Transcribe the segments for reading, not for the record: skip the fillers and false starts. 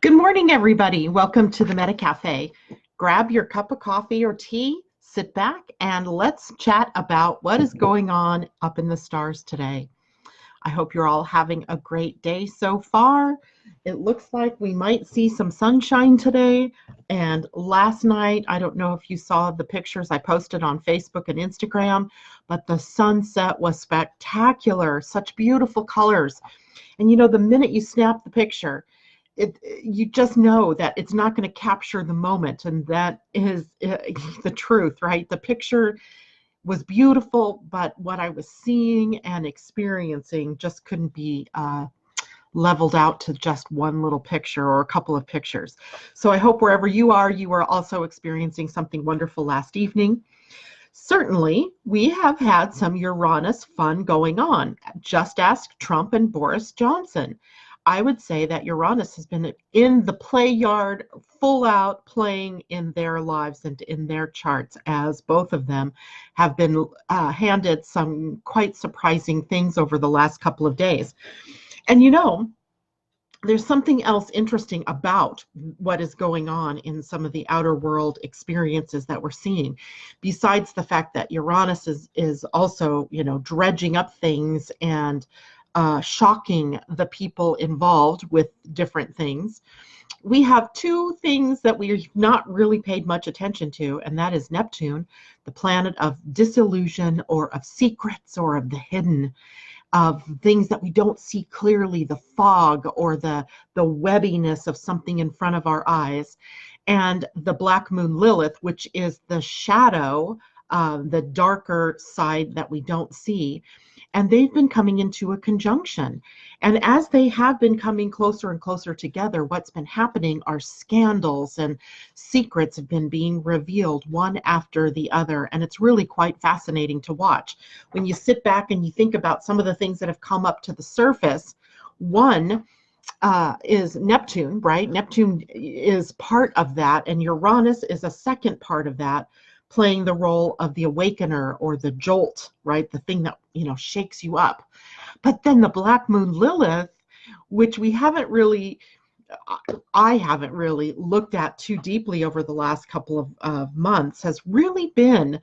Good morning, everybody. Welcome to the Meta Cafe. Grab your cup of coffee or tea, sit back, and let's chat about what is going on up in the stars today. I hope you're all having a great day so far. It looks like we might see some sunshine today. And last night, I don't know if you saw the pictures I posted on Facebook and Instagram, but the sunset was spectacular, such beautiful colors. And you know, the minute you snap the picture, you just know that it's not going to capture the moment, and that is the truth, right? The picture was beautiful, but what I was seeing and experiencing just couldn't be leveled out to just one little picture or a couple of pictures. So I hope wherever you are also experiencing something wonderful last evening. Certainly, we have had some Uranus fun going on. Just ask Trump and Boris Johnson. I would say that Uranus has been in the play yard, full out playing in their lives and in their charts, as both of them have been handed some quite surprising things over the last couple of days. And you know, there's something else interesting about what is going on in some of the outer world experiences that we're seeing, besides the fact that Uranus is also, you know, dredging up things and shocking the people involved with different things. We have two things that we've not really paid much attention to, and that is Neptune, the planet of disillusion or of secrets or of the hidden, of things that we don't see clearly, the fog or the webbiness of something in front of our eyes, and the black moon Lilith, which is the shadow, the darker side that we don't see. And they've been coming into a conjunction. And as they have been coming closer and closer together, what's been happening are scandals and secrets have been being revealed one after the other. And it's really quite fascinating to watch. When you sit back and you think about some of the things that have come up to the surface, one is Neptune, right? Neptune is part of that, and Uranus is a second part of that, playing the role of the awakener or the jolt, right? The thing that, you know, shakes you up. But then the black moon Lilith, which I haven't really looked at too deeply over the last couple of months, has really been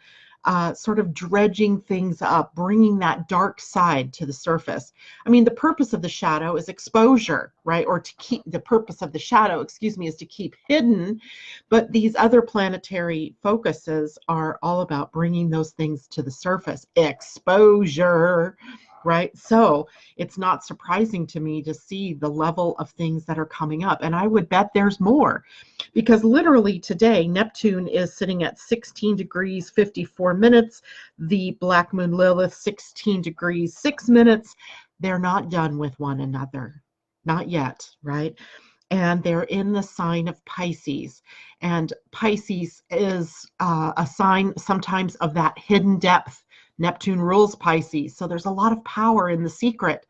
sort of dredging things up, bringing that dark side to the surface. I mean, the purpose of the shadow is exposure, right? Or the purpose of the shadow, is to keep hidden. But these other planetary focuses are all about bringing those things to the surface. Exposure, right? So it's not surprising to me to see the level of things that are coming up. And I would bet there's more, because literally today, Neptune is sitting at 16 degrees, 54 minutes. The black moon Lilith, 16 degrees, 6 minutes. They're not done with one another. Not yet, right? And they're in the sign of Pisces. And Pisces is a sign sometimes of that hidden depth. Neptune rules Pisces, so there's a lot of power in the secret.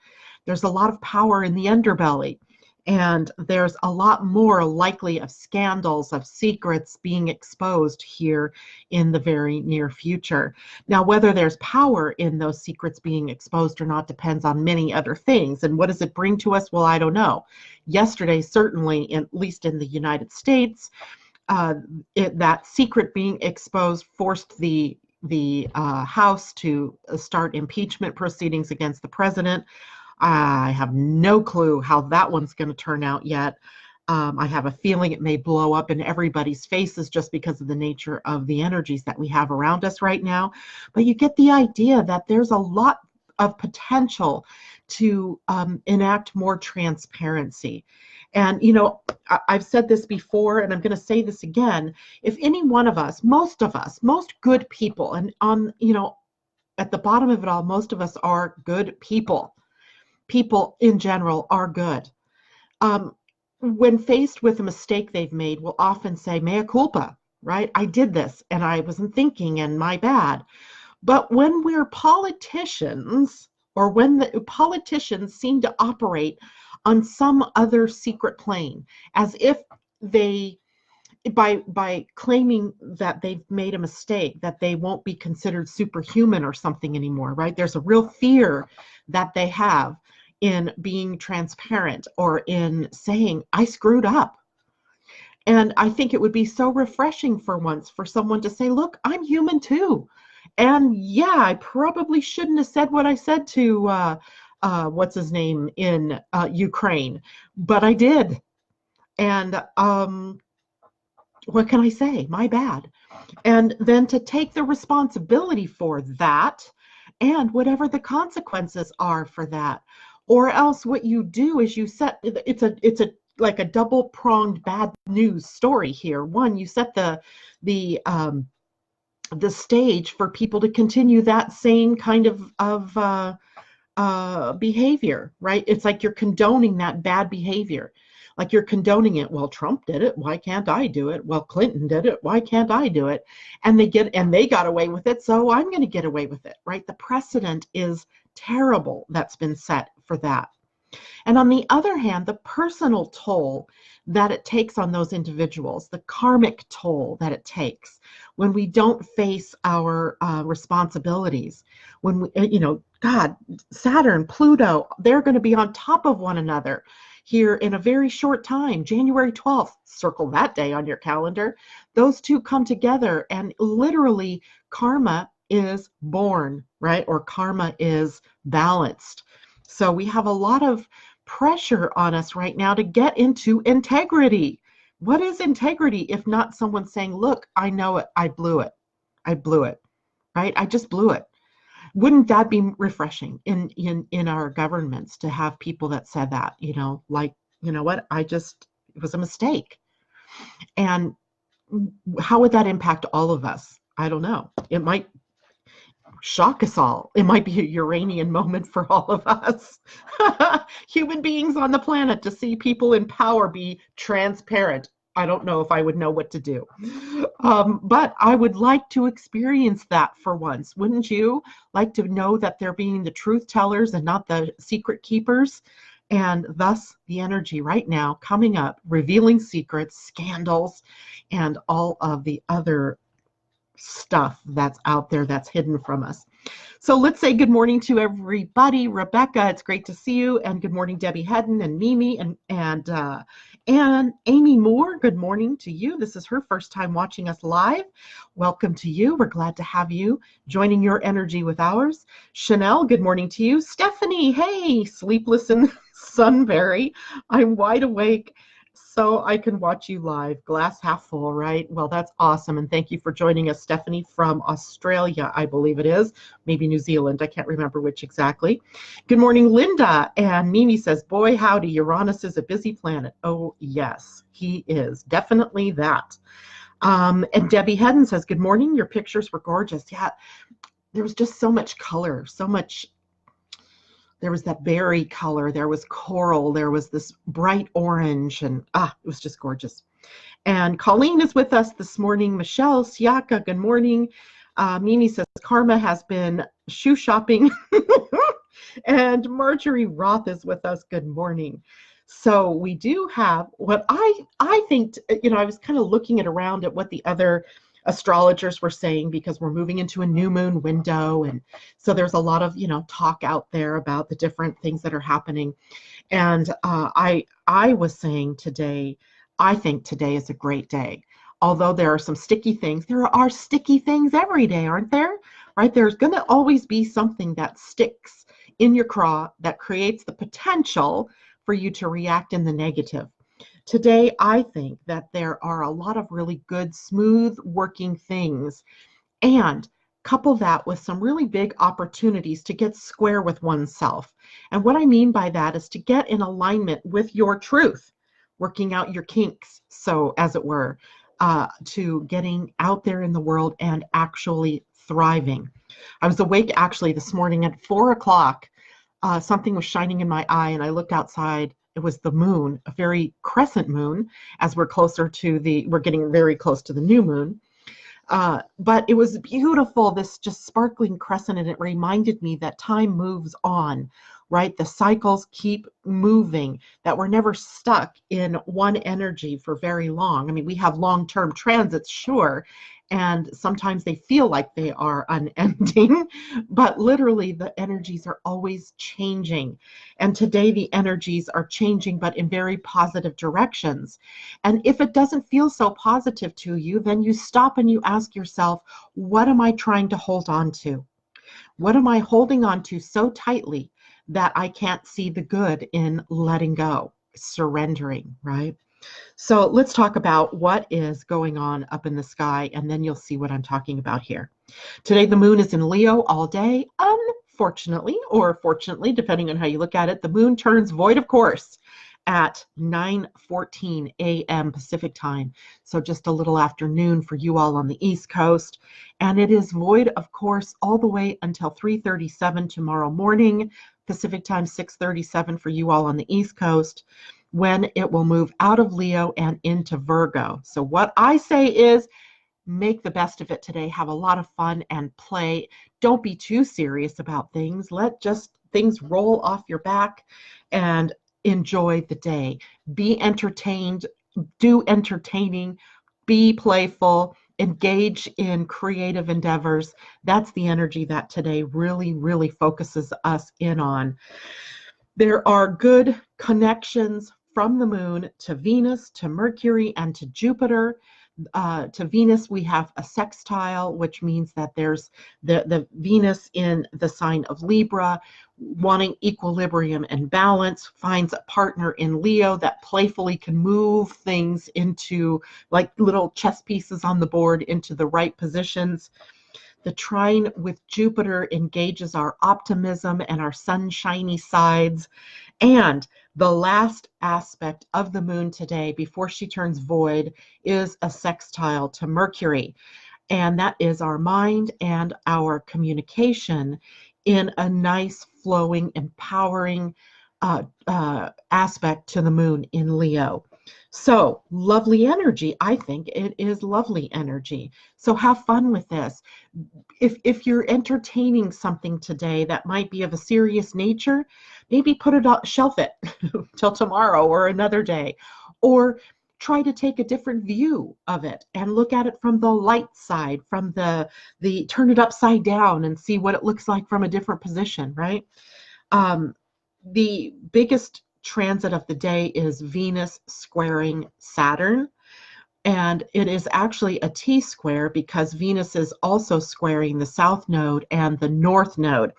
There's a lot of power in the underbelly, and there's a lot more likely of scandals, of secrets being exposed here in the very near future. Now, whether there's power in those secrets being exposed or not depends on many other things. And what does it bring to us? Well, I don't know. Yesterday, certainly, at least in the United States, that secret being exposed forced the House to start impeachment proceedings against the president. I have no clue how that one's going to turn out yet. I have a feeling it may blow up in everybody's faces just because of the nature of the energies that we have around us right now. But you get the idea that there's a lot of potential to enact more transparency. And, you know, I've said this before, and I'm going to say this again. If any one of us, most good people, and at the bottom of it all, most of us are good people. People in general are good. When faced with a mistake they've made, will often say, mea culpa, right? I did this, and I wasn't thinking, and my bad. But when we're politicians, or when the politicians seem to operate on some other secret plane, as if they, by claiming that they've made a mistake, that they won't be considered superhuman or something anymore, right? There's a real fear that they have in being transparent or in saying, I screwed up, And I think it would be so refreshing for once for someone to say, look, I'm human too. And yeah, I probably shouldn't have said what I said to what's his name in Ukraine, but I did. And what can I say? My bad. And then to take the responsibility for that and whatever the consequences are for that. Or else what you do is you set it's a like a double pronged bad news story here. One, you set the the stage for people to continue that same kind of behavior, right? It's like you're condoning that bad behavior. Like you're condoning it. Well, Trump did it. Why can't I do it? Well, Clinton did it. Why can't I do it? And they got away with it. So I'm going to get away with it, right? The precedent is terrible that's been set for that. And on the other hand, the personal toll that it takes on those individuals, the karmic toll that it takes when we don't face our responsibilities, when we, God, Saturn, Pluto, they're going to be on top of one another here in a very short time. January 12th, circle that day on your calendar. Those two come together and literally karma is born, right? Or karma is balanced. So we have a lot of pressure on us right now to get into integrity. What is integrity if not someone saying, look, I know it, I blew it. I blew it, right? I just blew it. Wouldn't that be refreshing in our governments to have people that said that, like, you know what, it was a mistake. And how would that impact all of us? I don't know. It might shock us all. It might be a Uranian moment for all of us. Human beings on the planet, to see people in power be transparent. I don't know if I would know what to do. But I would like to experience that for once. Wouldn't you like to know that they're being the truth tellers and not the secret keepers? And thus the energy right now coming up, revealing secrets, scandals, and all of the other stuff that's out there that's hidden from us. So let's say good morning to everybody. Rebecca, it's great to see you. And good morning, Debbie Hedden and Mimi and Amy Moore. Good morning to you. This is her first time watching us live. Welcome to you. We're glad to have you joining your energy with ours. Chanel, good morning to you. Stephanie, hey, sleepless in Sunbury. I'm wide awake so I can watch you live. Glass half full, right? Well, that's awesome. And thank you for joining us, Stephanie, from Australia, I believe it is. Maybe New Zealand. I can't remember which exactly. Good morning, Linda. And Mimi says, boy, howdy, Uranus is a busy planet. Oh, yes, he is. Definitely that. And Debbie Hedden says, good morning. Your pictures were gorgeous. Yeah, there was just so much color, so much. There was that berry color, there was coral, there was this bright orange, and it was just gorgeous. And Colleen is with us this morning. Michelle Siaka, good morning. Mimi says, karma has been shoe shopping. And Marjorie Roth is with us. Good morning. So we do have what I think, I was kind of looking around at what the other astrologers were saying, because we're moving into a new moon window, and so there's a lot of talk out there about the different things that are happening. And I was saying today, I think today is a great day. Although there are some sticky things, there are sticky things every day, aren't there? Right? There's going to always be something that sticks in your craw that creates the potential for you to react in the negative. Today, I think that there are a lot of really good, smooth working things, and couple that with some really big opportunities to get square with oneself. And what I mean by that is to get in alignment with your truth, working out your kinks, so as it were, to getting out there in the world and actually thriving. I was awake actually this morning at 4 o'clock. Something was shining in my eye, and I looked outside. It was the moon, a very crescent moon, as we're getting very close to the new moon. But it was beautiful, this just sparkling crescent, and it reminded me that time moves on. right? The cycles keep moving, that we're never stuck in one energy for very long. I mean, we have long-term transits, sure, and sometimes they feel like they are unending, but literally the energies are always changing. And today the energies are changing, but in very positive directions. And if it doesn't feel so positive to you, then you stop and you ask yourself, what am I trying to hold on to? What am I holding on to so tightly that I can't see the good in letting go, surrendering, right? So let's talk about what is going on up in the sky, and then you'll see what I'm talking about here. Today, the moon is in Leo all day. Unfortunately, or fortunately, depending on how you look at it, the moon turns void of course at 9:14 a.m. Pacific time. So just a little afternoon for you all on the East Coast. And it is void of course all the way until 3:37 tomorrow morning, Pacific time, 6:37 for you all on the East Coast, when it will move out of Leo and into Virgo. So what I say is, make the best of it today. Have a lot of fun and play. Don't be too serious about things. Let just things roll off your back and enjoy the day. Be entertained, do entertaining, be playful, engage in creative endeavors. That's the energy that today really, really focuses us in on. There are good connections from the moon to Venus, to Mercury, and to Jupiter. To Venus, we have a sextile, which means that there's the Venus in the sign of Libra, wanting equilibrium and balance, finds a partner in Leo that playfully can move things into, like little chess pieces on the board, into the right positions. The trine with Jupiter engages our optimism and our sunshiny sides. And the last aspect of the moon today, before she turns void, is a sextile to Mercury. And that is our mind and our communication in a nice, flowing, empowering aspect to the moon in Leo. So lovely energy. I think it is lovely energy. So have fun with this. If you're entertaining something today that might be of a serious nature, maybe put it on, shelf it till tomorrow or another day, or try to take a different view of it and look at it from the light side, from the turn it upside down and see what it looks like from a different position, right? The biggest transit of the day is Venus squaring Saturn. And it is actually a T-square because Venus is also squaring the South Node and the North Node.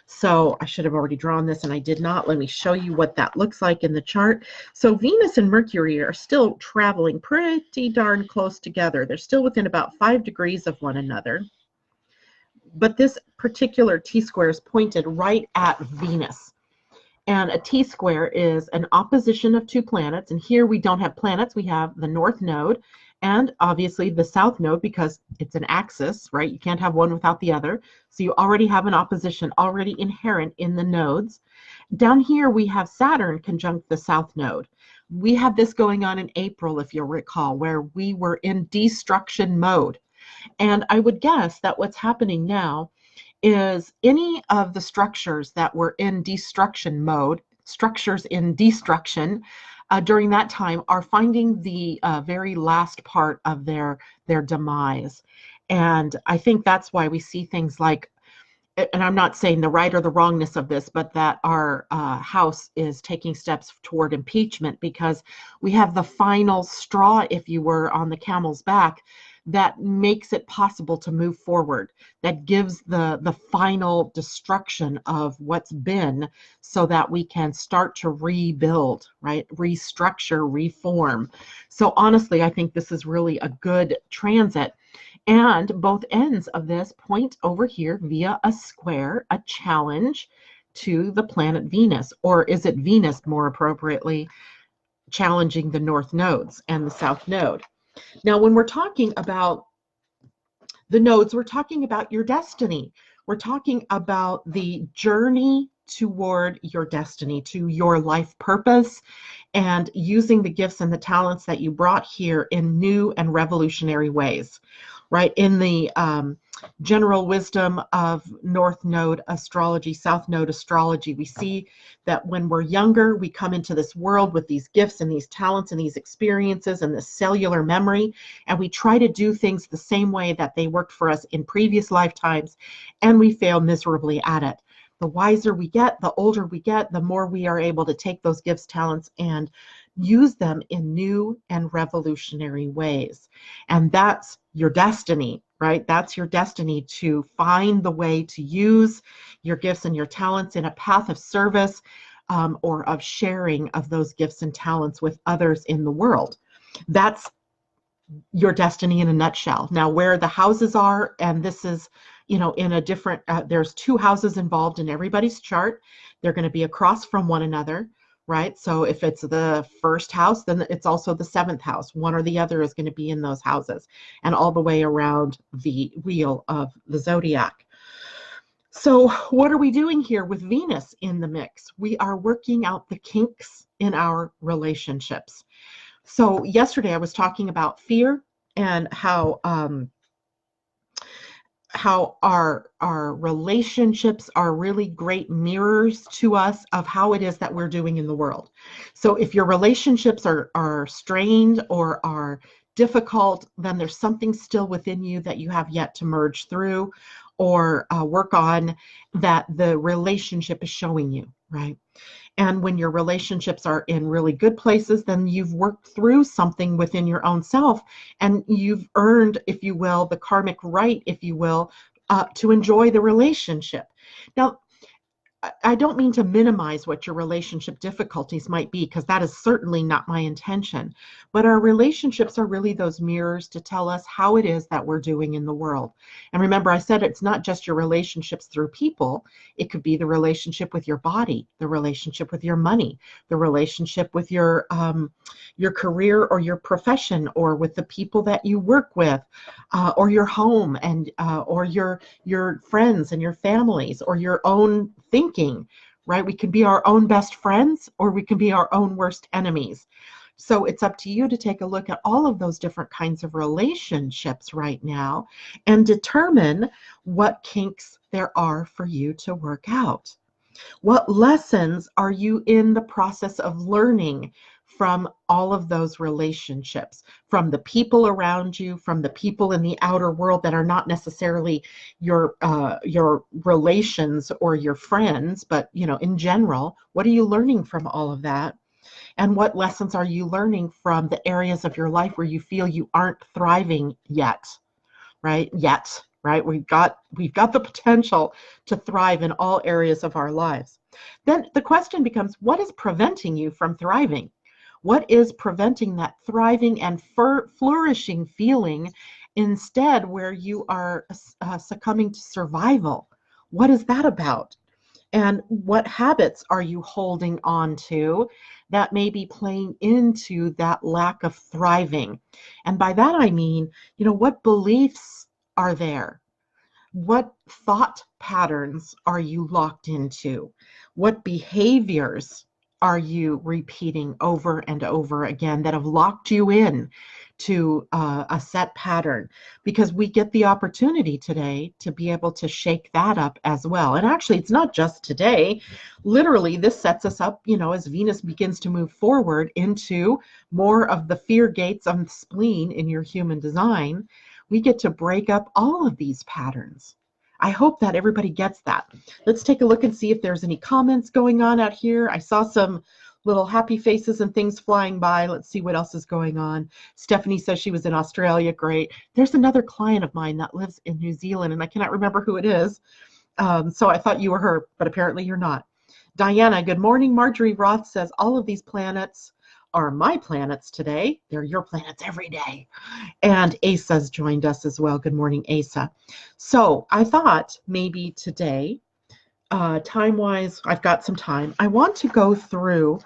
So I should have already drawn this and I did not. Let me show you what that looks like in the chart. So Venus and Mercury are still traveling pretty darn close together. They're still within about 5 degrees of one another. But this particular T-square is pointed right at Venus. And a T-square is an opposition of two planets. And here we don't have planets. We have the North Node and obviously the South Node because it's an axis, right? You can't have one without the other. So you already have an opposition already inherent in the nodes. Down here we have Saturn conjunct the South Node. We had this going on in April, if you'll recall, where we were in destruction mode. And I would guess that what's happening now is any of the structures that were in destruction mode, structures in destruction during that time, are finding the very last part of their demise. And I think that's why we see things like, and I'm not saying the right or the wrongness of this, but that our House is taking steps toward impeachment because we have the final straw, if you were, on the camel's back that makes it possible to move forward, that gives the final destruction of what's been so that we can start to rebuild, right? Restructure, reform. So honestly, I think this is really a good transit. And both ends of this point over here via a square, a challenge to the planet Venus, or is it Venus more appropriately, challenging the North nodes and the South node. Now, when we're talking about the nodes, we're talking about your destiny. We're talking about the journey toward your destiny, to your life purpose, and using the gifts and the talents that you brought here in new and revolutionary ways. right? In the general wisdom of North Node astrology, South Node astrology, we see that when we're younger, we come into this world with these gifts and these talents and these experiences and this cellular memory, and we try to do things the same way that they worked for us in previous lifetimes, and we fail miserably at it. The wiser we get, the older we get, the more we are able to take those gifts, talents, and use them in new and revolutionary ways. And that's your destiny, right? That's your destiny, to find the way to use your gifts and your talents in a path of service, or of sharing of those gifts and talents with others in the world. That's your destiny in a nutshell. Now, where the houses are, and this is, in a different, there's two houses involved in everybody's chart. They're going to be across from one another, right? So if it's the first house, then it's also the seventh house. One or the other is going to be in those houses, and all the way around the wheel of the zodiac. So what are we doing here with Venus in the mix? We are working out the kinks in our relationships. So yesterday I was talking about fear and how our relationships are really great mirrors to us of how it is that we're doing in the world. So if your relationships are strained or are difficult, then there's something still within you that you have yet to merge through or work on, that the relationship is showing you, right? And when your relationships are in really good places, then you've worked through something within your own self, and you've earned, if you will, the karmic right, if you will, to enjoy the relationship. Now, I don't mean to minimize what your relationship difficulties might be, because that is certainly not my intention. But our relationships are really those mirrors to tell us how it is that we're doing in the world. And remember, I said it's not just your relationships through people. It could be the relationship with your body, the relationship with your money, the relationship with your career or your profession, or with the people that you work with, or your home, and or your friends and your families, or your own thinking, right? We can be our own best friends, or we can be our own worst enemies. So it's up to you to take a look at all of those different kinds of relationships right now and determine what kinks there are for you to work out. What lessons are you in the process of learning from all of those relationships, from the people around you, from the people in the outer world that are not necessarily your relations or your friends, but in general, what are you learning from all of that? And what lessons are you learning from the areas of your life where you feel you aren't thriving yet, right? Right? We've got the potential to thrive in all areas of our lives. Then the question becomes, what is preventing you from thriving? What is preventing that thriving and flourishing feeling, instead where you are succumbing to survival? What is that about? And what habits are you holding on to that may be playing into that lack of thriving? And by that I mean, what beliefs are there? What thought patterns are you locked into? What behaviors are you repeating over and over again that have locked you in to a set pattern? Because we get the opportunity today to be able to shake that up as well. And actually, it's not just today. Literally, this sets us up, as Venus begins to move forward into more of the fear gates of the spleen in your human design. We get to break up all of these patterns. I hope that everybody gets that. Let's take a look and see if there's any comments going on out here. I saw some little happy faces and things flying by. Let's see what else is going on. Stephanie says she was in Australia. Great. There's another client of mine that lives in New Zealand, and I cannot remember who it is. So I thought you were her, but apparently you're not. Diana, good morning. Marjorie Roth says, all of these planets are my planets today. They're your planets every day. And Asa's joined us as well. Good morning, Asa. So I thought maybe today, time-wise, I've got some time. I want to go through,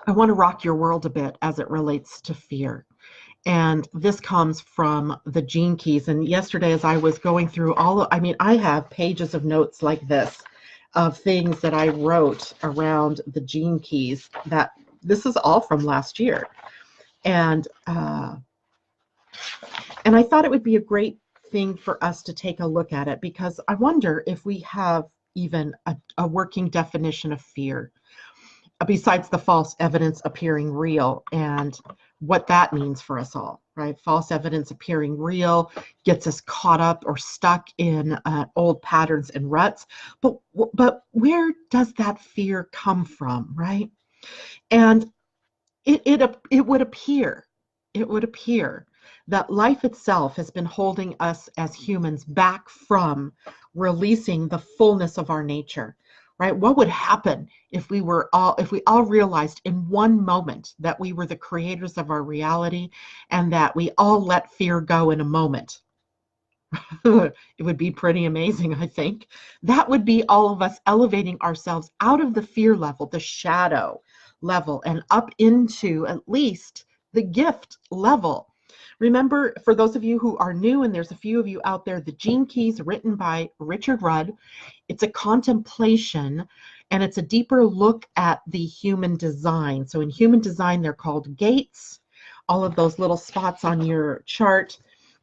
I want to rock your world a bit as it relates to fear. And this comes from the Gene Keys. And yesterday, as I was going through I have pages of notes like this of things that I wrote around the Gene Keys, that this is all from last year. And And I thought it would be a great thing for us to take a look at it, because I wonder if we have even a working definition of fear, besides the false evidence appearing real and what that means for us all, right? False evidence appearing real gets us caught up or stuck in old patterns and ruts. But where does that fear come from, right? And it would appear, that life itself has been holding us as humans back from releasing the fullness of our nature, right? What would happen if we all realized in one moment that we were the creators of our reality, and that we all let fear go in a moment? It would be pretty amazing, I think. That would be all of us elevating ourselves out of the fear level, the shadow level, and up into at least the gift level. Remember, for those of you who are new, and there's a few of you out there, the Gene Keys, written by Richard Rudd. It's a contemplation, and it's a deeper look at the human design. So in human design, they're called gates. All of those little spots on your chart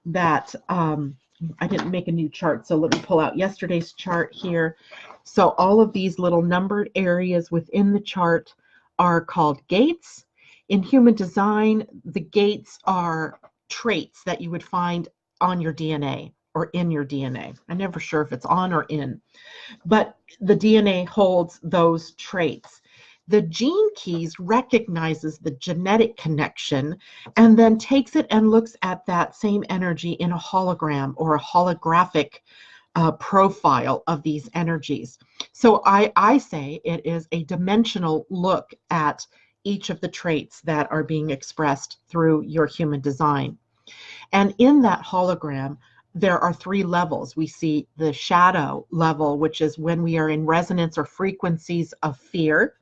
that I didn't make a new chart, so let me pull out yesterday's chart here. So all of these little numbered areas within the chart are called gates. In human design, the gates are traits that you would find on your DNA or in your DNA. I'm never sure if it's on or in, but the DNA holds those traits. The Gene Keys recognizes the genetic connection and then takes it and looks at that same energy in a hologram or a holographic profile of these energies. So I say it is a dimensional look at each of the traits that are being expressed through your human design. And in that hologram, there are 3 levels. We see the shadow level, which is when we are in resonance or frequencies of fear.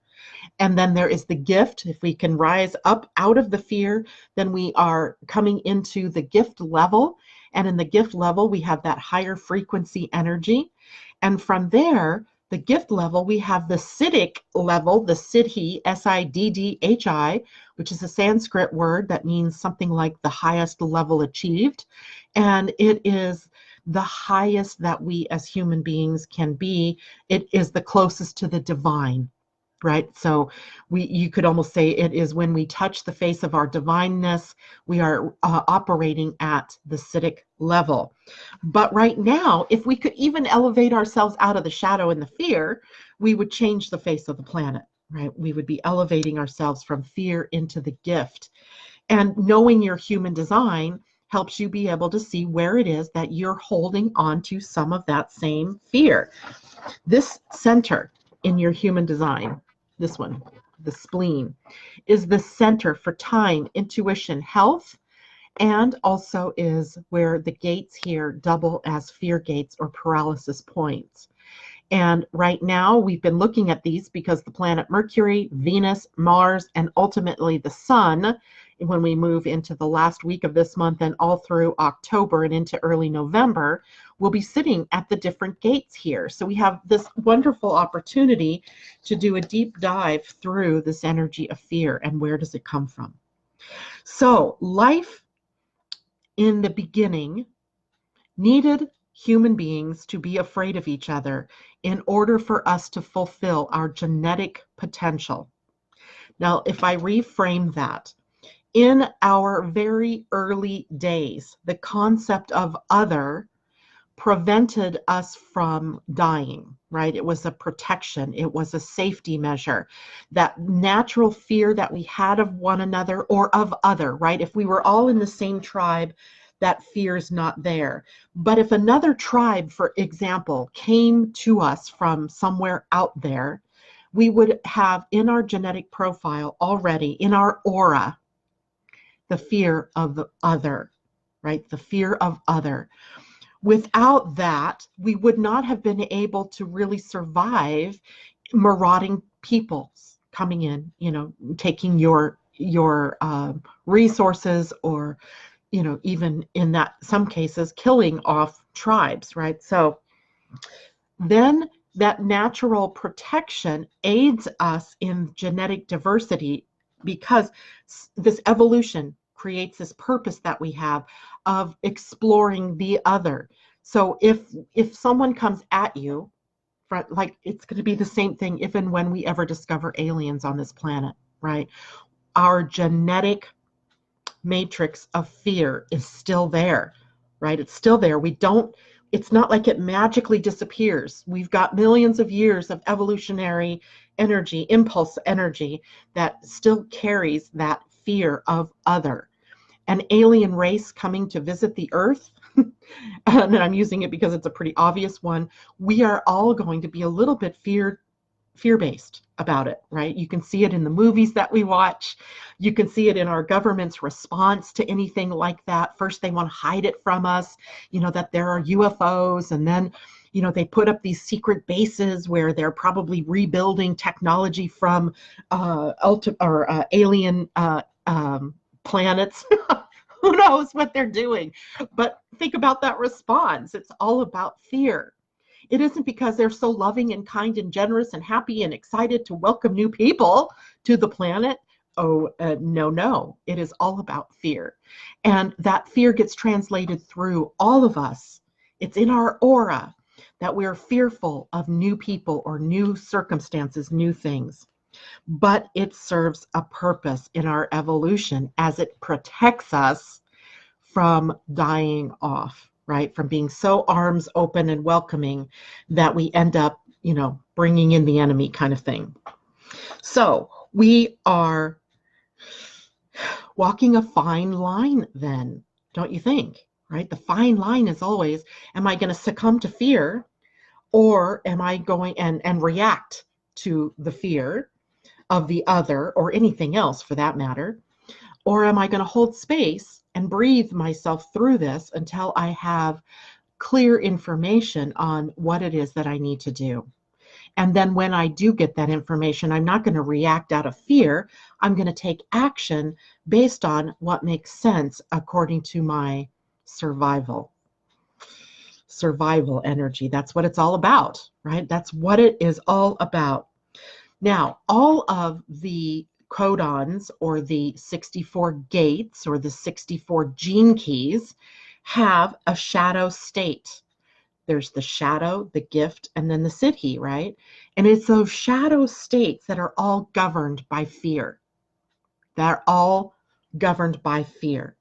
And then there is the gift. If we can rise up out of the fear, then we are coming into the gift level. And in the gift level, we have that higher frequency energy. And from there, the gift level, we have the Siddhi level, the Siddhi, Siddhi, which is a Sanskrit word that means something like the highest level achieved. And it is the highest that we as human beings can be. It is the closest to the divine, right? So you could almost say it is when we touch the face of our divineness, we are operating at the Siddhi level. But right now, if we could even elevate ourselves out of the shadow and the fear, we would change the face of the planet, right? We would be elevating ourselves from fear into the gift. And knowing your human design helps you be able to see where it is that you're holding on to some of that same fear. This center in your human design, this one, the spleen, is the center for time, intuition, health, and also is where the gates here double as fear gates or paralysis points. And right now we've been looking at these because the planet Mercury, Venus, Mars, and ultimately the Sun, when we move into the last week of this month and all through October and into early November, will be sitting at the different gates here. So we have this wonderful opportunity to do a deep dive through this energy of fear and where does it come from. So life in the beginning needed human beings to be afraid of each other in order for us to fulfill our genetic potential. Now, if I reframe that, in our very early days, the concept of other prevented us from dying, right? It was a protection. It was a safety measure. That natural fear that we had of one another or of other, right? If we were all in the same tribe, that fear is not there. But if another tribe, for example, came to us from somewhere out there, we would have in our genetic profile already, in our aura, the fear of the other, right? The fear of other. Without that, we would not have been able to really survive marauding peoples coming in, taking your resources, or, even in that some cases, killing off tribes, right? So then that natural protection aids us in genetic diversity, because this evolution creates this purpose that we have of exploring the other. So if someone comes at you, like, it's going to be the same thing if and when we ever discover aliens on this planet, right? Our genetic matrix of fear is still there, right? It's still there. It's not like it magically disappears. We've got millions of years of evolutionary energy, impulse energy, that still carries that fear of other. An alien race coming to visit the Earth, and I'm using it because it's a pretty obvious one, we are all going to be a little bit fear-based about it, right? You can see it in the movies that we watch. You can see it in our government's response to anything like that. First, they want to hide it from us, that there are UFOs, and then, they put up these secret bases where they're probably rebuilding technology from alien planets. Who knows what they're doing? But think about that response. It's all about fear. It isn't because they're so loving and kind and generous and happy and excited to welcome new people to the planet. Oh, no. It is all about fear. And that fear gets translated through all of us. It's in our aura that we're fearful of new people or new circumstances, new things. But it serves a purpose in our evolution as it protects us from dying off, right? From being so arms open and welcoming that we end up, bringing in the enemy kind of thing. So we are walking a fine line then, don't you think, right? The fine line is always, am I going to succumb to fear, or am I going and react to the fear of the other or anything else for that matter? Or am I going to hold space and breathe myself through this until I have clear information on what it is that I need to do? And then when I do get that information, I'm not going to react out of fear. I'm going to take action based on what makes sense according to my survival energy. That's what it's all about, right? That's what it is all about. Now, all of the codons, or the 64 gates, or the 64 gene keys, have a shadow state. There's the shadow, the gift, and then the siddhi, right? And it's those shadow states that are all governed by fear. They're all governed by fear.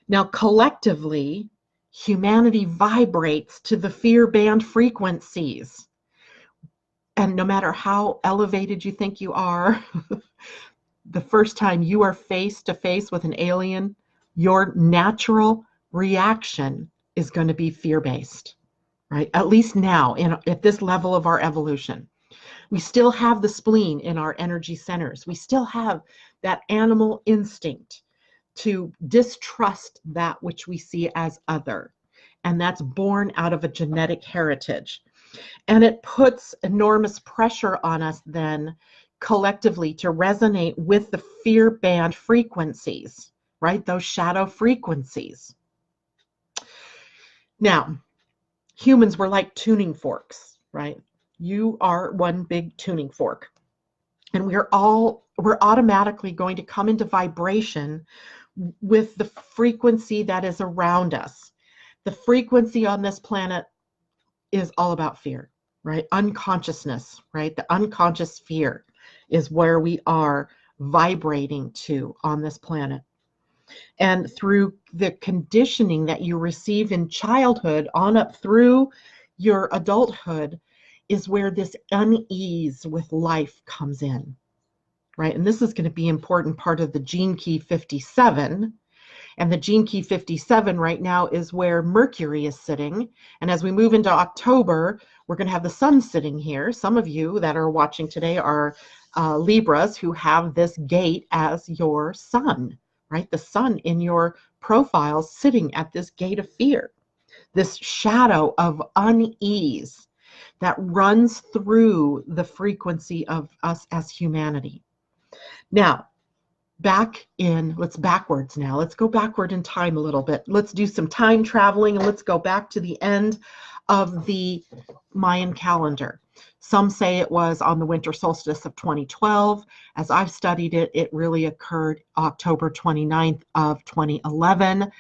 Now, collectively, humanity vibrates to the fear band frequencies. And no matter how elevated you think you are, the first time you are face to face with an alien, your natural reaction is going to be fear-based, right? At least now, at this level of our evolution. We still have the spleen in our energy centers. We still have that animal instinct to distrust that which we see as other. And that's born out of a genetic heritage. And it puts enormous pressure on us then collectively to resonate with the fear band frequencies, right? Those shadow frequencies. Now, humans were like tuning forks, right? You are one big tuning fork. And we're automatically going to come into vibration with the frequency that is around us. The frequency on this planet is all about fear, right? Unconsciousness, right? The unconscious fear is where we are vibrating to on this planet. And through the conditioning that you receive in childhood on up through your adulthood is where this unease with life comes in, right? And this is going to be an important part of the gene key 57. And the gene key 57 right now is where Mercury is sitting. And as we move into October, we're going to have the sun sitting here. Some of you that are watching today are Libras who have this gate as your sun, right? The sun in your profile sitting at this gate of fear, this shadow of unease that runs through the frequency of us as humanity. Now, let's backwards now. Let's go backward in time a little bit. Let's do some time traveling, and let's go back to the end of the Mayan calendar. Some say it was on the winter solstice of 2012. As I've studied it, it really occurred October 29th of 2011.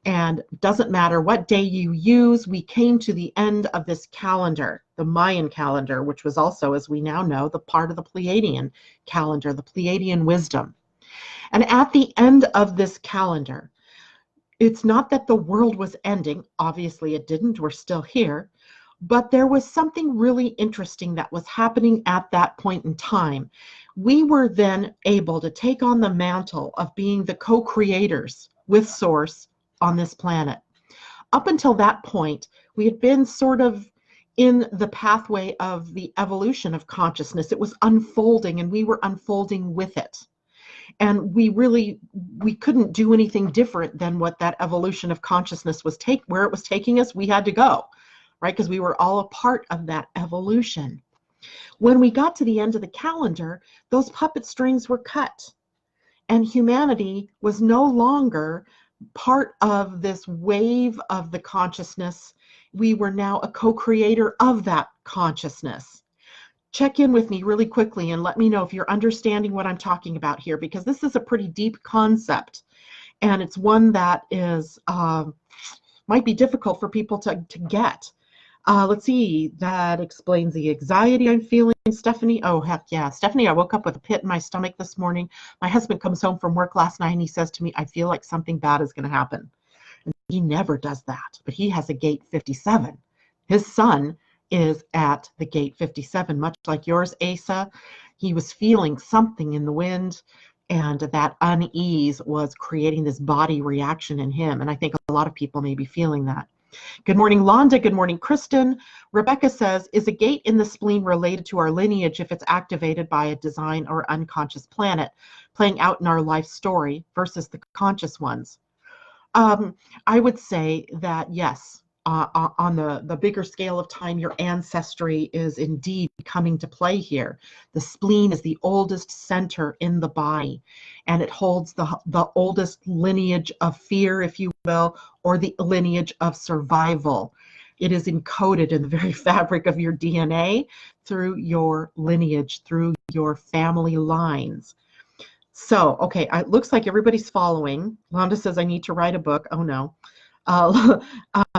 And it doesn't matter what day you use, we came to the end of this calendar, the Mayan calendar, which was also, as we now know, the part of the Pleiadian calendar, the Pleiadian wisdom. And at the end of this calendar, it's not that the world was ending. Obviously, it didn't. We're still here. But there was something really interesting that was happening at that point in time. We were then able to take on the mantle of being the co-creators with Source on this planet. Up until that point, we had been sort of in the pathway of the evolution of consciousness. It was unfolding, and we were unfolding with it. And we couldn't do anything different than what that evolution of consciousness was where it was taking us. We had to go, right? Because we were all a part of that evolution. When we got to the end of the calendar, those puppet strings were cut, and humanity was no longer part of this wave of the consciousness. We were now a co-creator of that consciousness. Check in with me really quickly and let me know if you're understanding what I'm talking about here, because this is a pretty deep concept, and it's one that is might be difficult for people to get. Let's see, that explains the anxiety I'm feeling, Stephanie. Oh, heck yeah. Stephanie, I woke up with a pit in my stomach this morning. My husband comes home from work last night and he says to me, I feel like something bad is going to happen. And he never does that, but he has a gate 57. His son is at the gate 57, much like yours, Asa. He was feeling something in the wind, and that unease was creating this body reaction in him. And I think a lot of people may be feeling that. Good morning, Londa. Good morning, Kristen. Rebecca says, is a gate in the spleen related to our lineage if it's activated by a design or unconscious planet playing out in our life story versus the conscious ones? I would say that yes, on the bigger scale of time, your ancestry is indeed coming to play here. The spleen is the oldest center in the body, and it holds the oldest lineage of fear, if you will, or the lineage of survival. It is encoded in the very fabric of your DNA through your lineage, through your family lines. So, okay, it looks like everybody's following. Londa says, I need to write a book. Oh, no.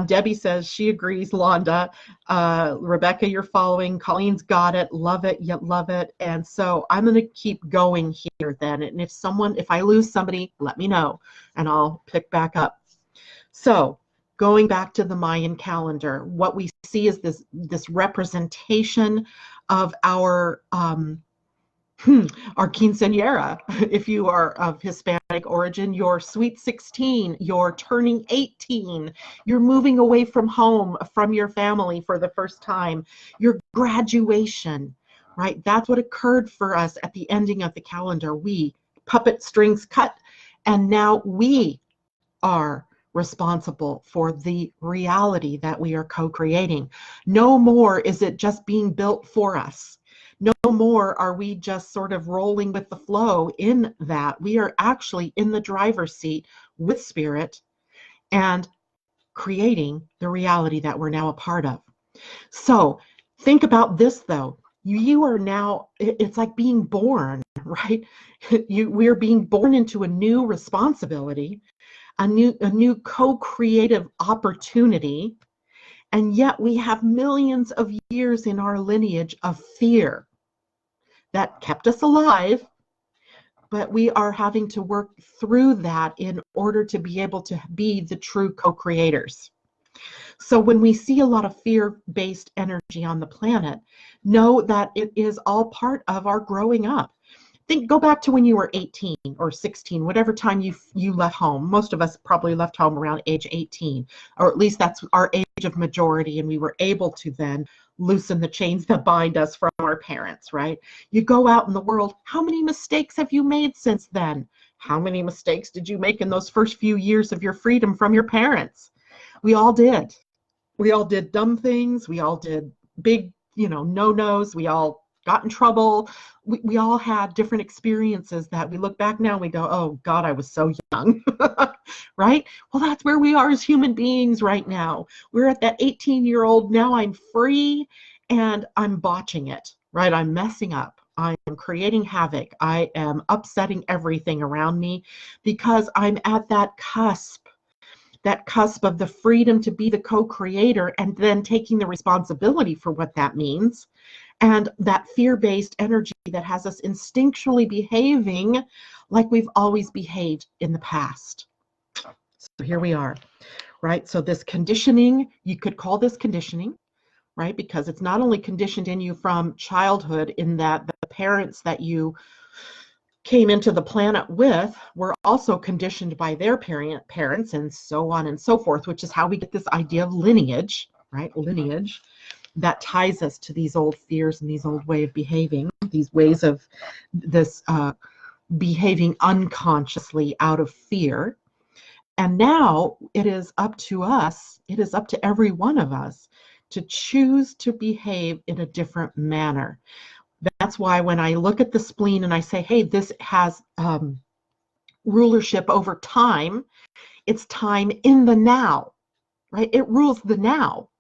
Debbie says she agrees, Londa. Rebecca, you're following. Colleen's got it. Love it. You love it. And so I'm going to keep going here then. And if I lose somebody, let me know and I'll pick back up. So going back to the Mayan calendar, what we see is this representation of our quinceañera. If you are of Hispanic origin, your sweet 16, you're turning 18, you're moving away from home, from your family for the first time, your graduation, right? That's what occurred for us at the ending of the calendar. We puppet strings cut, and now we are responsible for the reality that we are co-creating. No more is it just being built for us. No more are we just sort of rolling with the flow in that. We are actually in the driver's seat with spirit and creating the reality that we're now a part of. So think about this, though. You are now, it's like being born, right? We're being born into a new responsibility, a new co-creative opportunity. And yet we have millions of years in our lineage of fear that kept us alive, but we are having to work through that in order to be able to be the true co-creators. So when we see a lot of fear-based energy on the planet, know that it is all part of our growing up. Go back to when you were 18 or 16, whatever time you left home. Most of us probably left home around age 18, or at least that's our age of majority, and we were able to then loosen the chains that bind us from our parents, right? You go out in the world, how many mistakes have you made since then? How many mistakes did you make in those first few years of your freedom from your parents? We all did. We all did dumb things. We all did big, no-nos. We all got in trouble. We all had different experiences that we look back now and we go, oh God, I was so young. right? Well, that's where we are as human beings right now. We're at that 18-year-old, now I'm free and I'm botching it, right? I'm messing up. I am creating havoc. I am upsetting everything around me because I'm at that cusp of the freedom to be the co-creator and then taking the responsibility for what that means. And that fear-based energy that has us instinctually behaving like we've always behaved in the past. So here we are, right? So this conditioning, you could call this conditioning, right? Because it's not only conditioned in you from childhood in that the parents that you came into the planet with were also conditioned by their parents and so on and so forth, which is how we get this idea of lineage, right? Lineage that ties us to these old fears and these old ways of behaving, these ways of this behaving unconsciously out of fear. And now it is up to us, it is up to every one of us to choose to behave in a different manner. That's why when I look at the spleen and I say, hey, this has rulership over time, it's time in the now, right? It rules the now.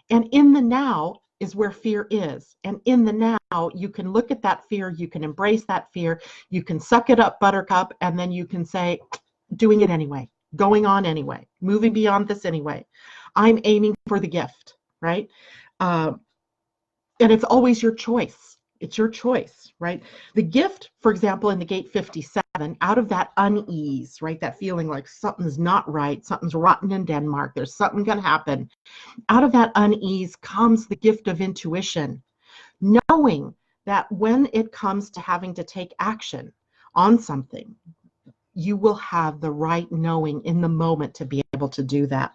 And in the now is where fear is. And in the now, you can look at that fear, you can embrace that fear, you can suck it up, buttercup, and then you can say, doing it anyway, going on anyway, moving beyond this anyway. I'm aiming for the gift, right? And it's always your choice. It's your choice, right? The gift, for example, in the gate 57, out of that unease, right? That feeling like something's not right, something's rotten in Denmark, there's something going to happen. Out of that unease comes the gift of intuition, knowing that when it comes to having to take action on something, you will have the right knowing in the moment to be able to do that.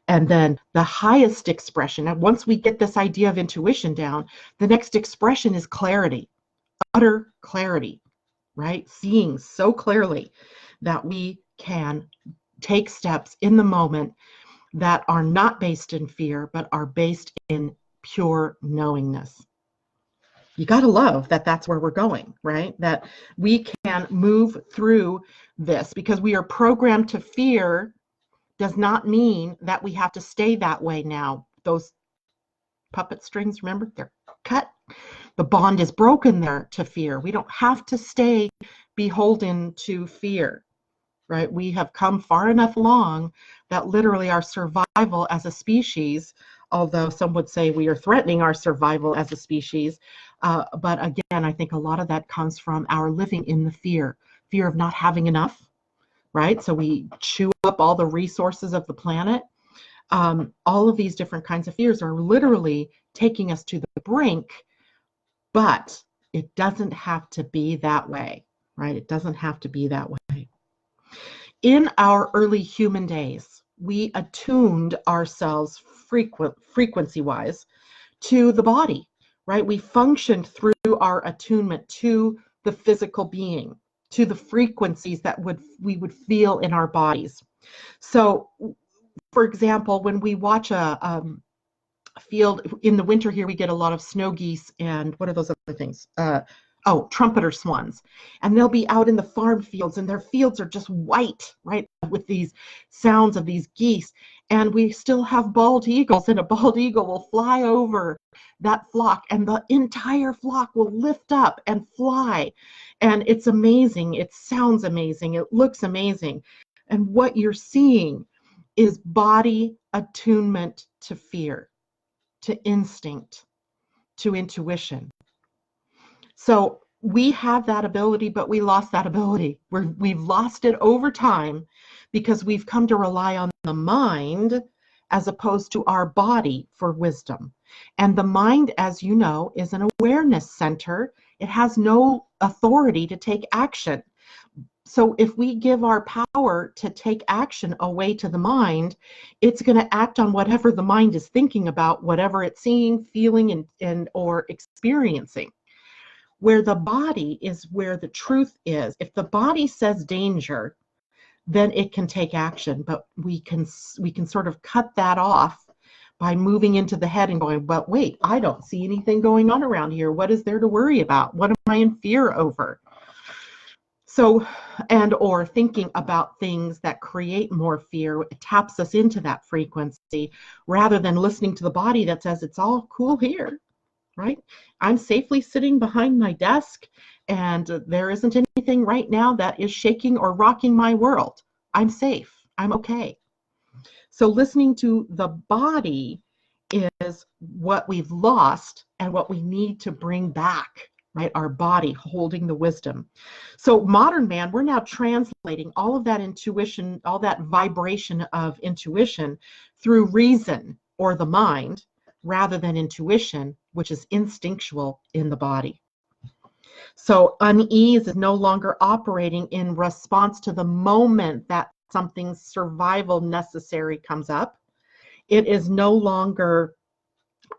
And then the highest expression, and once we get this idea of intuition down, the next expression is clarity, utter clarity, right? Seeing so clearly that we can take steps in the moment that are not based in fear, but are based in pure knowingness. You got to love that that's where we're going, right? That we can move through this because we are programmed to fear does not mean that we have to stay that way now. Those puppet strings, remember, they're cut. The bond is broken there to fear. We don't have to stay beholden to fear, right? We have come far enough along that literally our survival as a species, although some would say we are threatening our survival as a species, but again, I think a lot of that comes from our living in the fear of not having enough, right? So we chew up all the resources of the planet. All of these different kinds of fears are literally taking us to the brink, but it doesn't have to be that way, right? It doesn't have to be that way. In our early human days, we attuned ourselves frequency-wise to the body, right? We functioned through our attunement to the physical being, to the frequencies that we would feel in our bodies. So, for example, when we watch a field in the winter here, we get a lot of snow geese and what are those other things? Trumpeter swans. And they'll be out in the farm fields and their fields are just white, right? With these sounds of these geese. And we still have bald eagles, and a bald eagle will fly over that flock and the entire flock will lift up and fly. And it's amazing. It sounds amazing. It looks amazing. And what you're seeing is body attunement to fear, to instinct, to intuition. So we have that ability, but we lost that ability. We've lost it over time because we've come to rely on the mind as opposed to our body for wisdom. And the mind, as you know, is an awareness center. It has no authority to take action. So if we give our power to take action away to the mind, it's going to act on whatever the mind is thinking about, whatever it's seeing, feeling, and or experiencing. Where the body is where the truth is. If the body says danger, then it can take action, but we can sort of cut that off by moving into the head and going, but wait, I don't see anything going on around here. What is there to worry about? What am I in fear over? So, and or thinking about things that create more fear, it taps us into that frequency rather than listening to the body that says it's all cool here, right? I'm safely sitting behind my desk and there isn't anything right now that is shaking or rocking my world. I'm safe. I'm okay. So listening to the body is what we've lost and what we need to bring back, right? Our body holding the wisdom. So modern man, we're now translating all of that intuition, all that vibration of intuition through reason or the mind rather than intuition, which is instinctual in the body. So unease is no longer operating in response to the moment that something survival necessary comes up. It is no longer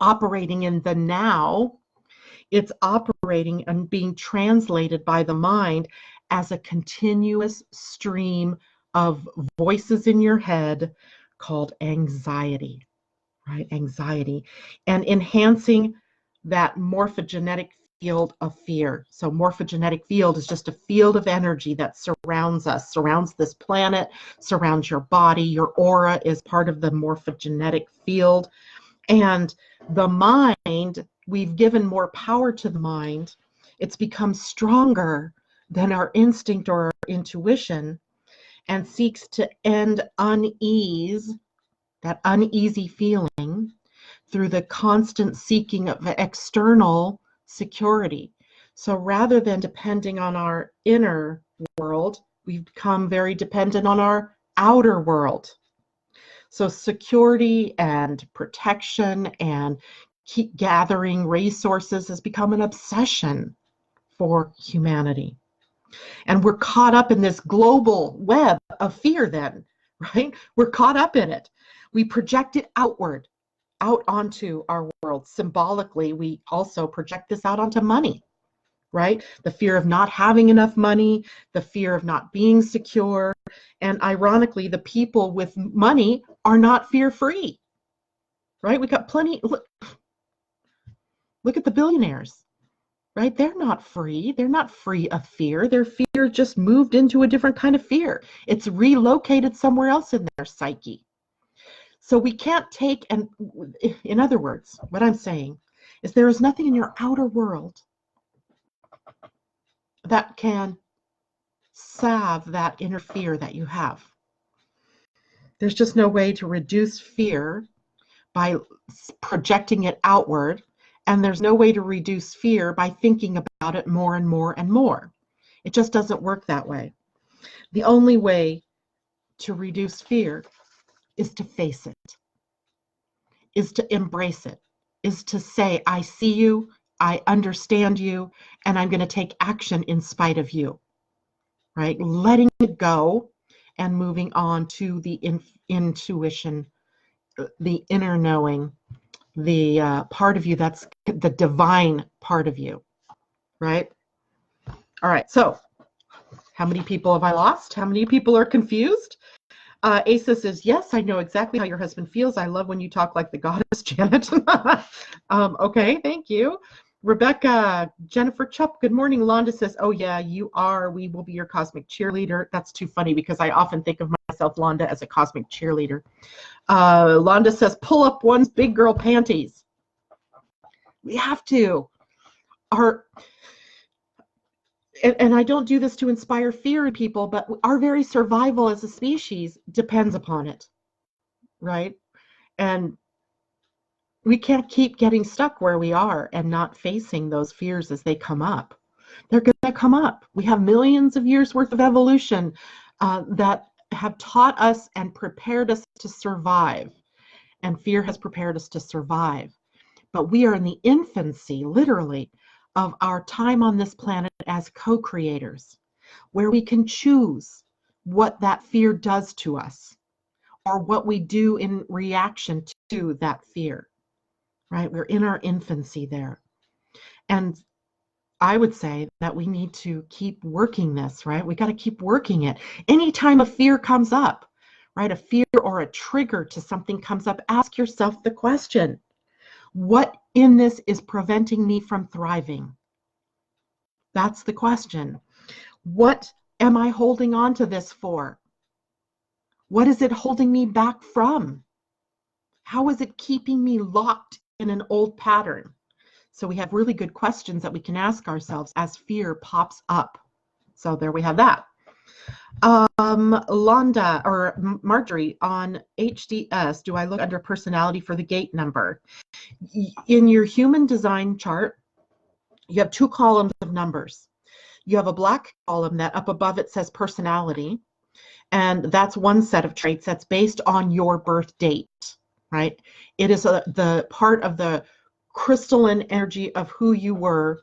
operating in the now. It's operating and being translated by the mind as a continuous stream of voices in your head called anxiety, right? Anxiety, and enhancing that morphogenetic field of fear. So morphogenetic field is just a field of energy that surrounds us, surrounds this planet, surrounds your body. Your aura is part of the morphogenetic field. And the mind, we've given more power to the mind. It's become stronger than our instinct or our intuition and seeks to end unease, that uneasy feeling, through the constant seeking of external security. So rather than depending on our inner world, we've become very dependent on our outer world. So security and protection and keep gathering resources has become an obsession for humanity. And we're caught up in this global web of fear then, right? We're caught up in it. We project it outward, out onto our world. Symbolically, we also project this out onto money, right? The fear of not having enough money, the fear of not being secure. And ironically, the people with money are not fear-free, right? We got plenty. Look at the billionaires, right? They're not free. They're not free of fear. Their fear just moved into a different kind of fear. It's relocated somewhere else in their psyche. So we can't take, and in other words, what I'm saying is there is nothing in your outer world that can salve that inner fear that you have. There's just no way to reduce fear by projecting it outward, and there's no way to reduce fear by thinking about it more and more and more. It just doesn't work that way. The only way to reduce fear is to face it, is to embrace it, is to say, I see you, I understand you, and I'm going to take action in spite of you, right? Letting it go and moving on to the intuition, the inner knowing, the part of you that's the divine part of you, right? All right, so how many people have I lost? How many people are confused? Asa says, yes, I know exactly how your husband feels. I love when you talk like the goddess, Janet. Okay, thank you. Rebecca, Jennifer Chupp, good morning. Londa says, oh yeah, you are. We will be your cosmic cheerleader. That's too funny because I often think of myself, Londa, as a cosmic cheerleader. Londa says, pull up one's big girl panties. We have to. And I don't do this to inspire fear in people, but our very survival as a species depends upon it, right? And we can't keep getting stuck where we are and not facing those fears as they come up. They're going to come up. We have millions of years worth of evolution that have taught us and prepared us to survive. And fear has prepared us to survive. But we are in the infancy, literally, of our time on this planet as co-creators, where we can choose what that fear does to us or what we do in reaction to that fear, right? We're in our infancy there. And I would say that we need to keep working this, right? We got to keep working it. Anytime a fear comes up, right? A fear or a trigger to something comes up, ask yourself the question, what in this is preventing me from thriving? That's the question. What am I holding on to this for? What is it holding me back from? How is it keeping me locked in an old pattern? So we have really good questions that we can ask ourselves as fear pops up. So there we have that. Londa or Marjorie on HDS, do I look under personality for the gate number? In your human design chart, you have 2 columns of numbers. You have a black column that up above it says personality, and that's one set of traits that's based on your birth date, right? It is the part of the crystalline energy of who you were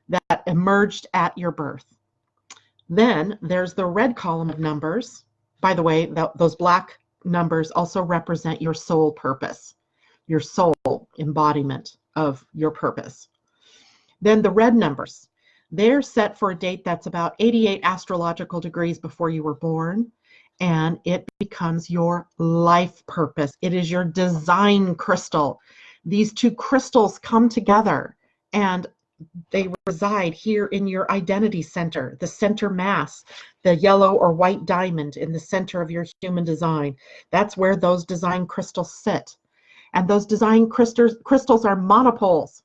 that emerged at your birth. Then there's the red column of numbers. By the way, those black numbers also represent your soul purpose, your soul embodiment of your purpose. Then the red numbers, they're set for a date that's about 88 astrological degrees before you were born, and it becomes your life purpose. It is your design crystal. These 2 crystals come together and they reside here in your identity center, the center mass, the yellow or white diamond in the center of your human design. That's where those design crystals sit. And those design crystals are monopoles.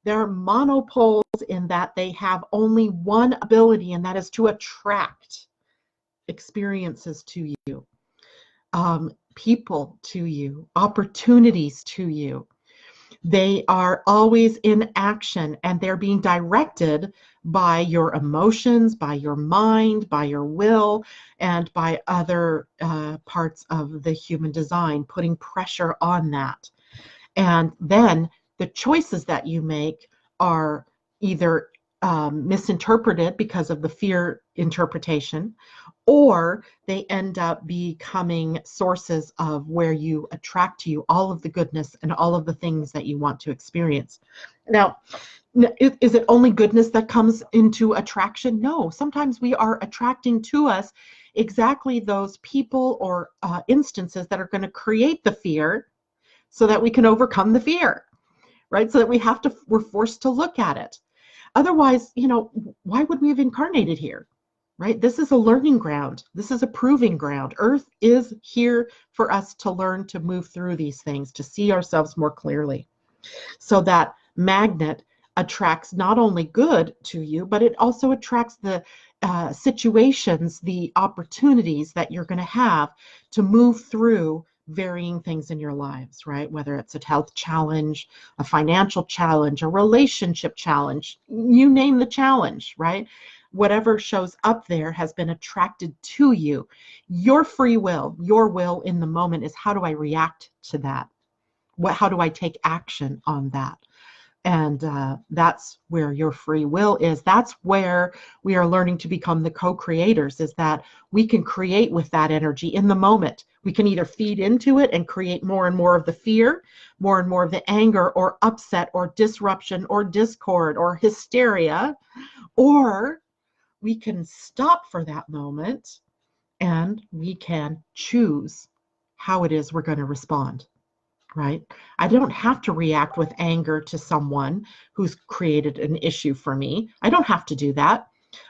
They're monopoles in that they have only one ability, and that is to attract experiences to you, people to you, opportunities to you. They are always in action, and they're being directed by your emotions, by your mind, by your will, and by other parts of the human design, putting pressure on that. And then the choices that you make are either misinterpreted because of the fear interpretation, or they end up becoming sources of where you attract to you all of the goodness and all of the things that you want to experience. Now, is it only goodness that comes into attraction? No, sometimes we are attracting to us exactly those people or instances that are going to create the fear so that we can overcome the fear, right? So that we're forced to look at it. Otherwise, why would we have incarnated here? Right? This is a learning ground. This is a proving ground. Earth is here for us to learn to move through these things, to see ourselves more clearly. So that magnet attracts not only good to you, but it also attracts the situations, the opportunities that you're going to have to move through varying things in your lives, right? Whether it's a health challenge, a financial challenge, a relationship challenge, you name the challenge, right? Whatever shows up there has been attracted to you. Your free will, your will in the moment is, how do I react to that? How do I take action on that? And that's where your free will is. That's where we are learning to become the co-creators, is that we can create with that energy in the moment. We can either feed into it and create more and more of the fear, more and more of the anger or upset or disruption or discord or hysteria, or we can stop for that moment and we can choose how it is we're going to respond, right? I don't have to react with anger to someone who's created an issue for me. I don't have to do that.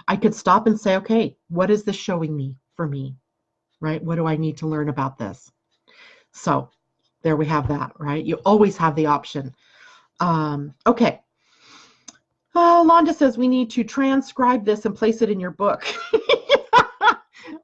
I could stop and say, okay, what is this showing me for me, right? What do I need to learn about this? So there we have that, right? You always have the option. Okay. Londa says we need to transcribe this and place it in your book.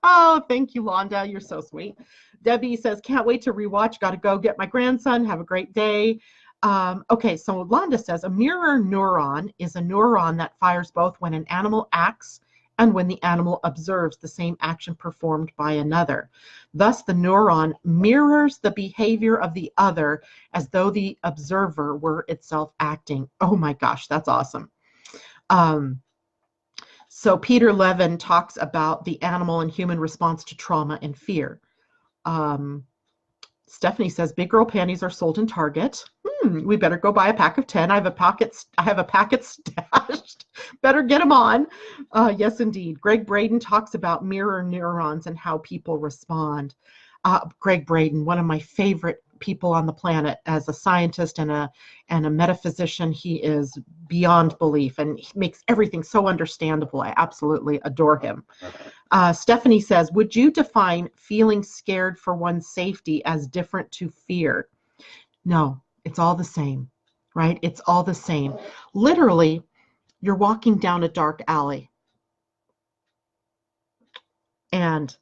Oh, thank you, Londa. You're so sweet. Debbie says, can't wait to rewatch. Got to go get my grandson. Have a great day. Okay, so Londa says a mirror neuron is a neuron that fires both when an animal acts and when the animal observes the same action performed by another. Thus, the neuron mirrors the behavior of the other as though the observer were itself acting. Oh my gosh, that's awesome. So Peter Levin talks about the animal and human response to trauma and fear. Stephanie says big girl panties are sold in Target. We better go buy a pack of 10. I have a packet stashed. Better get them on. Yes, indeed. Greg Braden talks about mirror neurons and how people respond. Greg Braden, one of my favorite people on the planet. As a scientist and a metaphysician, he is beyond belief, and he makes everything so understandable. I absolutely adore him. Stephanie says, would you define feeling scared for one's safety as different to fear? No, it's all the same, right? It's all the same. Literally, you're walking down a dark alley, and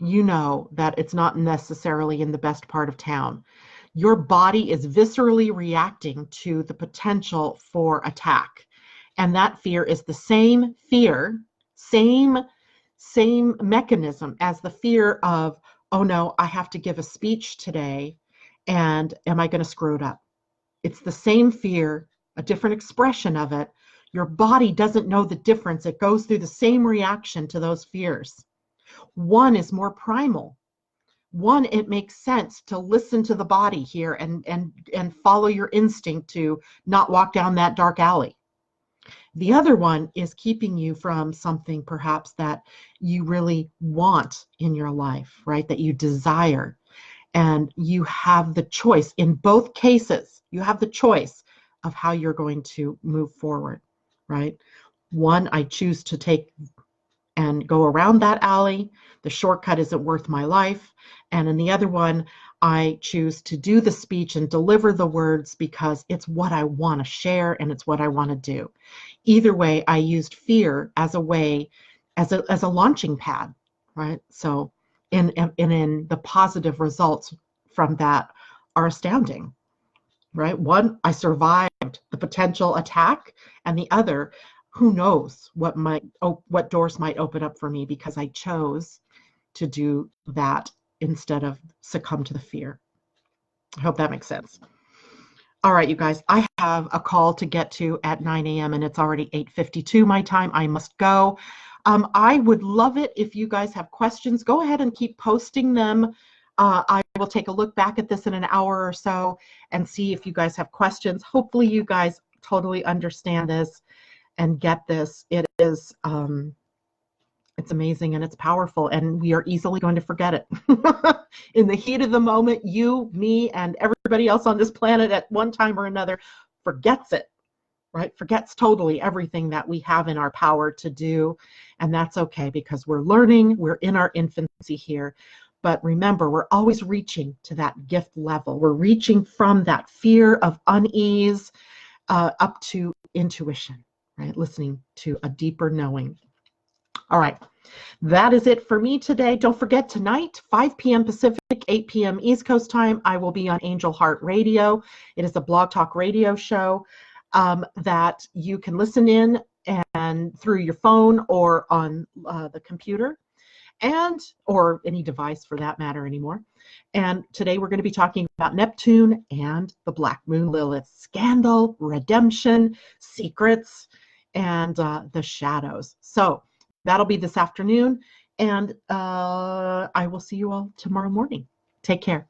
you know that it's not necessarily in the best part of town. Your body is viscerally reacting to the potential for attack. And that fear is the same fear, same mechanism as the fear of, oh no, I have to give a speech today, and am I going to screw it up? It's the same fear, a different expression of it. Your body doesn't know the difference. It goes through the same reaction to those fears. One is more primal. One, it makes sense to listen to the body here and follow your instinct to not walk down that dark alley. The other one is keeping you from something perhaps that you really want in your life, right? That you desire. And you have the choice. In both cases, you have the choice of how you're going to move forward, right? One, I choose to take and go around that alley. The shortcut isn't worth my life. And in the other one, I choose to do the speech and deliver the words because it's what I want to share and it's what I want to do. Either way, I used fear as a way, as a launching pad, right? So in the positive results from that are astounding, right? One, I survived the potential attack, and the other, who knows what doors might open up for me because I chose to do that instead of succumb to the fear. I hope that makes sense. All right, you guys, I have a call to get to at 9 a.m. and it's already 8:52 my time. I must go. I would love it if you guys have questions. Go ahead and keep posting them. I will take a look back at this in an hour or so and see if you guys have questions. Hopefully you guys totally understand this and get this. It is, it's amazing and it's powerful, and we are easily going to forget it. In the heat of the moment, you, me, and everybody else on this planet at one time or another forgets it, right? Forgets totally everything that we have in our power to do. And that's okay because we're learning, we're in our infancy here. But remember, we're always reaching to that gift level. We're reaching from that fear of unease up to intuition, right? Listening to a deeper knowing. All right, that is it for me today. Don't forget, tonight, 5 p.m. Pacific, 8 p.m. East Coast time, I will be on Angel Heart Radio. It is a blog talk radio show that you can listen in and through your phone or on the computer, and or any device for that matter anymore. And today we're going to be talking about Neptune and the Black Moon Lilith, scandal, redemption, secrets, and the shadows. So that'll be this afternoon, and I will see you all tomorrow morning. Take care.